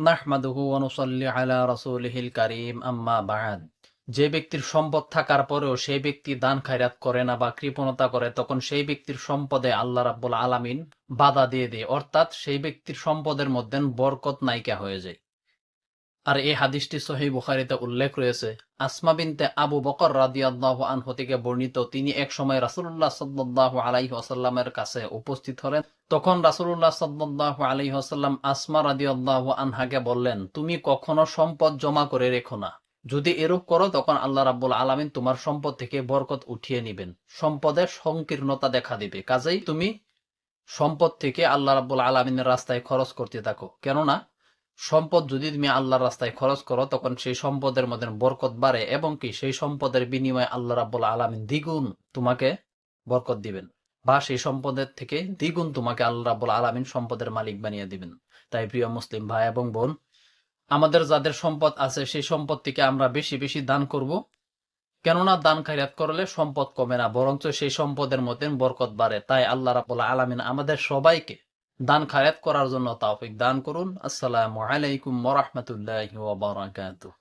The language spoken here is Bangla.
নাহমাদুহু ওয়া নুসাল্লি আলা রাসূলিহিল কারীম আম্মা বা'দ। যে ব্যক্তির সম্পদ থাকার পরেও সেই ব্যক্তি দান খায়রাত করে না বা কৃপণতা করে, তখন সেই ব্যক্তির সম্পদে আল্লাহ রাব্বুল আলামিন বাধা দিয়ে দেয়, অর্থাৎ সেই ব্যক্তির সম্পদের মধ্যে বরকত নাইকা হয়ে যায়। আর এই হাদিসটি সহিহ বুখারীতে উল্লেখ রয়েছে। আসমা বিনতে আবু বকর রাদিয়াল্লাহু আনহু থেকে বর্ণিত, তিনি এক সময় রাসূলুল্লাহ সাল্লাল্লাহু আলাইহি ওয়াসাল্লামের কাছে উপস্থিত হলেন। তখন রাসূলুল্লাহ সাল্লাল্লাহু আলাইহি ওয়াসাল্লাম আসমা রাদিয়াল্লাহু আনহাকে বললেন, তুমি কখনো সম্পদ জমা করে রেখো না। যদি এরূপ করো তখন আল্লাহ রাব্বুল আলামিন তোমার সম্পদ থেকে বরকত উঠিয়ে নেবেন, সম্পদের সংকীর্ণতা দেখা দিবে। কাজেই তুমি সম্পদ থেকে আল্লাহ রাব্বুল আলামিনের রাস্তায় খরচ করতে থাকো, কেননা সম্পদ যদি তুমি আল্লাহর রাস্তায় খরচ করো তখন সেই সম্পদের মধ্যে বরকত বাড়ে, এবং কি সেই সম্পদের বিনিময়ে আল্লাহ রাব্বুল আলামিন দ্বিগুণ তোমাকে বরকত দিবেন, বা সেই সম্পদের থেকে দ্বিগুণ তোমাকে আল্লাহ রাব্বুল আলামিন সম্পদের মালিক বানিয়ে দিবেন। তাই প্রিয় মুসলিম ভাই এবং বোন, আমাদের যাদের সম্পদ আছে সেই সম্পদ থেকে আমরা বেশি বেশি দান করব, কেননা দান খায়রাত করলে সম্পদ কমে না, বরঞ্চ সেই সম্পদের মধ্যে বরকত বাড়ে। তাই আল্লাহ রাব্বুল আলামিন আমাদের সবাইকে দান খায়রাত করার জন্য তৌফিক দান করুন। আসসালামু আলাইকুম ওয়া রাহমাতুল্লাহি ওয়া বারাকাতুহু।